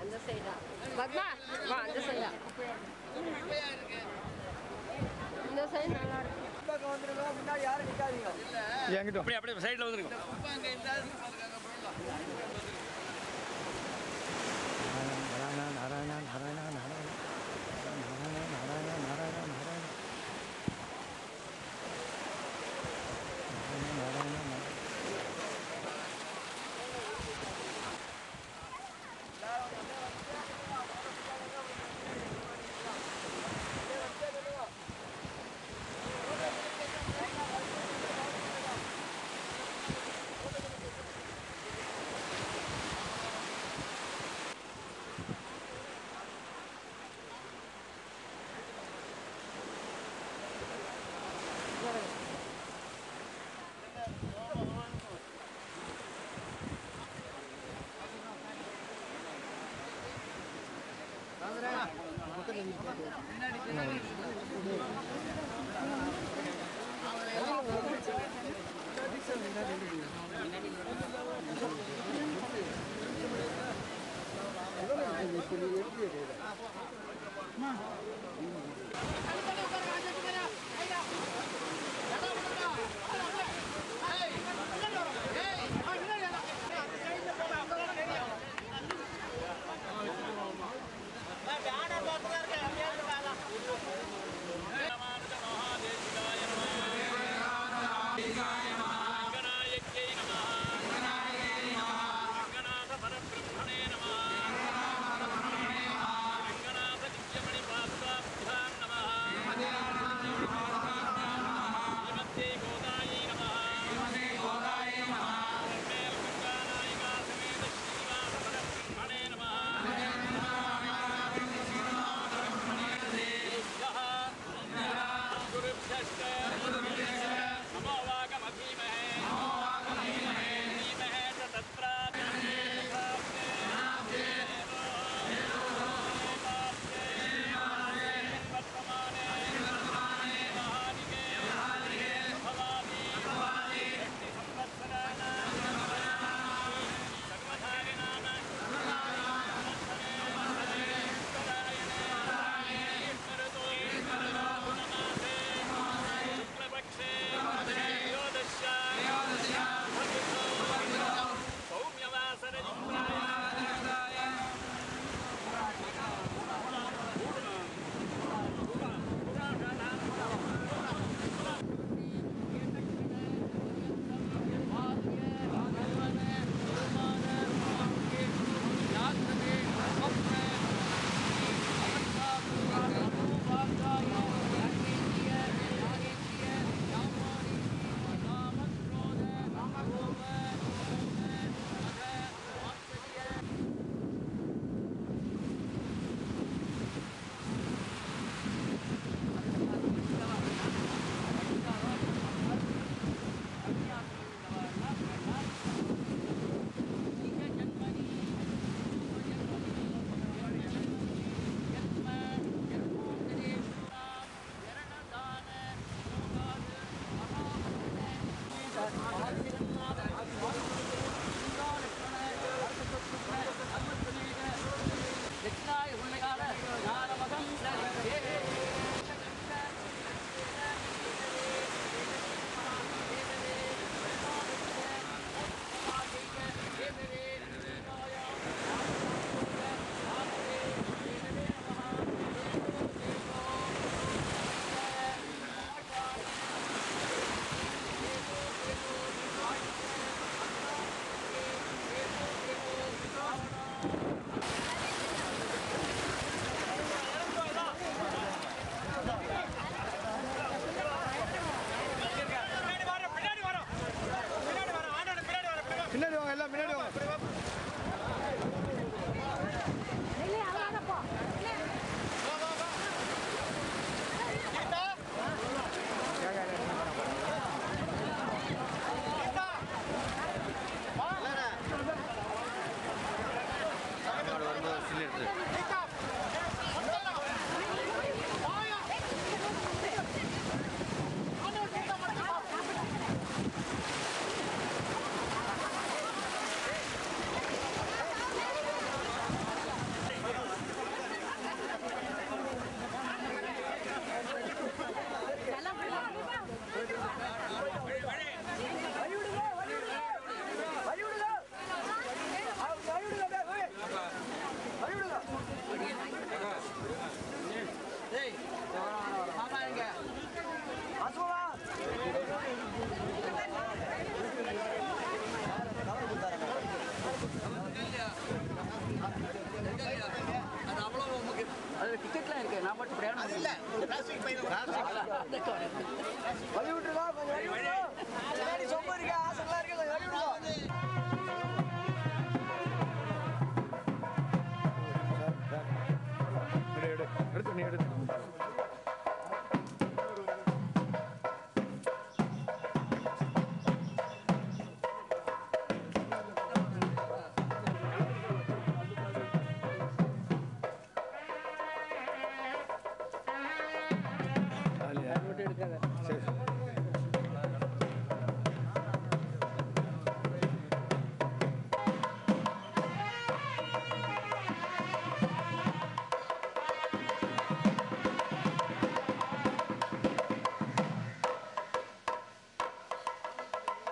அந்த சைடா பத்மா வா அந்த சைடா இந்த சைடு நல்லா இருக்கு முன்னாடி யாரும் நிக்காதீங்க என்கிட்ட அப்படியே சைடுல வந்துருங்க गणानाथ परब्रह्मणे नमः டிக்கெட்லாம் இருக்கு நான் மட்டும் பிரயாணம் இல்லை வழி விட்டுருக்கா கொஞ்சம் சொம்பு இருக்கா ஆசைலாம் இருக்கு கொஞ்சம் வழி விடுவோம் எடுத்து நீ எடுத்து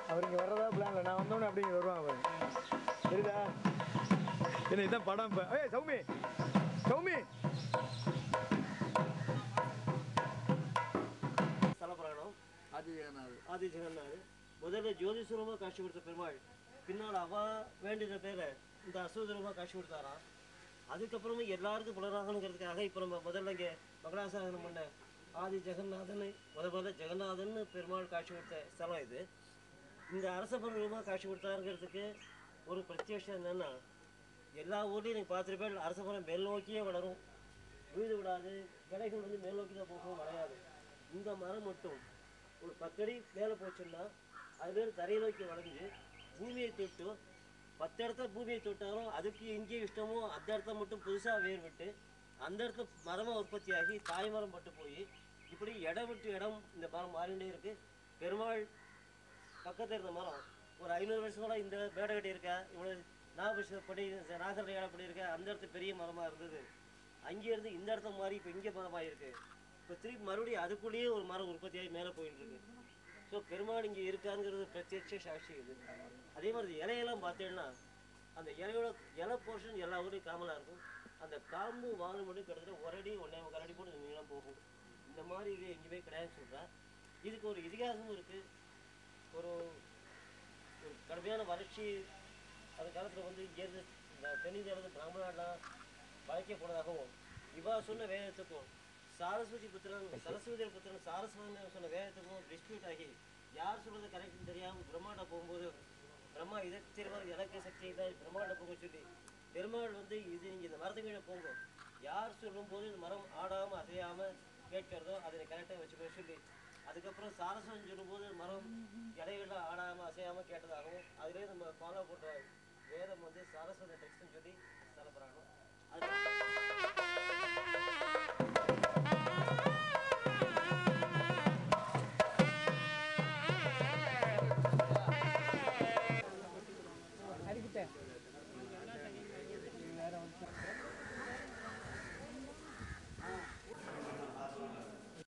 அவர் இங்கே வர்றதா பிளான் இல்லை நான் வந்தோடனே அப்படி இங்கே வருவாங்க பாருங்க சரிதா என்ன இதான் படம் இப்போ ஏய் சௌமி சௌமி ஸ்தலபுராணம் ஆதி ஜெகநாத் முதல்ல ஜோதிஸ்வரமாக காட்சி கொடுத்த பெருமாள் பின்னால் அவ வேண்டிய பேரை இந்த அசுதரமாக காட்சி கொடுத்தாராம் அதுக்கப்புறமா எல்லாருக்கும் புலராகணுங்கிறதுக்காக இப்போ நம்ம முதல்ல இங்கே மங்களாசாசனம் பண்ண ஆதி ஜெகநாதன் முதல்ல ஜெகநாதன் பெருமாள் காட்சி கொடுத்த ஸ்தலம் இது இந்த அரச பருவமாக காட்சி கொடுத்தாருங்கிறதுக்கு ஒரு பிரத்யேஷம் என்னென்னா எல்லா ஊர்லேயும் நீங்கள் பார்த்துருப்பேன் அரச மரம் மேல் நோக்கியே வளரும் வீடு விடாது கிளைகள் வந்து மேல் நோக்கி தான் போகவும் வளையாது இந்த மரம் மட்டும் ஒரு 10 அடி மேலே போச்சுன்னா அது தரையை நோக்கி வளைஞ்சு பூமியை தொட்டு 10 இடத்துல பூமியை தொட்டாலும் அதுக்கு எங்கே இஷ்டமோ அந்த இடத்த மட்டும் புதுசாக வேர் விட்டு அந்த இடத்துல மரமாக உற்பத்தியாகி தாய் மரம் பட்டு போய் இப்படி இடம் விட்டு இடம் இந்த மரம் மாறிகிட்டே இருக்குது பெருமாள் பக்கத்தில் இருந்த மரம் ஒரு 500 வருஷம் இந்த மேடை கட்டி இருக்கா இவ்வளோ நாகபடி நாகரடையாள படி இருக்க அந்த இடத்துல பெரிய மரமாக இருந்தது அங்கேருந்து இந்த இடத்த மாதிரி இப்போ இங்கே மரமாக இருக்குது இப்போ திருப்பி மறுபடியும் அதுக்குள்ளேயே ஒரு மரம் உற்பத்தியாகி மேலே போயிட்டு இருக்கு ஸோ பெருமாள் இங்கே இருக்காங்கிறது பிரத்யட்ச சாட்சி இது அதே மாதிரி இலையெல்லாம் பார்த்தீங்கன்னா அந்த இலையோட இலை போர்ஷன் எல்லா ஊரையும் காமலாக இருக்கும் அந்த காம்பு வால் மட்டும் கிட்டத்தட்ட ஒரு அடி 1.25 அடி போட்டு நீங்களாம் போகும் இந்த மாதிரி இது எங்கேயுமே கிடையாதுன்னு சொல்கிறேன் இதுக்கு ஒரு இதிகாசமும் இருக்குது ஒரு கடுமையான வறட்சி அந்த காலத்தில் வந்து இங்கேருந்து இந்த தென்னிந்தியாவிலிருந்து பிராமணாலாம் வளைக்க போனதாகவும் இவா சொன்ன வேதத்துக்கும் சரஸ்வதி புத்திரன் சாரஸ்வதி சொன்ன வேதத்துக்கும் டிஸ்பியூட் ஆகி யார் சொல்கிறது கரெக்டுன்னு தெரியாமல் பிரம்மாண்ட போகும்போது பிரம்மா இதை தெரிவார் எனக்கு சக்தி தான் பிரம்மாண்ட போக சொல்லி பெருமாள் வந்து இது நீங்கள் இந்த மரத்து கீழே போங்க யார் சொல்லும்போது இந்த மரம் ஆடாமல் அசையாமல் கேட்கிறதோ அதை கரெக்டாக வச்சுக்க சொல்லி அதுக்கப்புறம் சாரஸ்வதி சொல்லும்போது மரம் இலைகள்லாம் ஆடாமல் அசையாமல் கேட்டதாகவும் அதிலே நம்ம ஃபாலோ பண்ணுற வேதம் வந்து சாரஸ்வதி டெக்ஸ்ட்னு சொல்லி ஸ்தலபுராணம் அது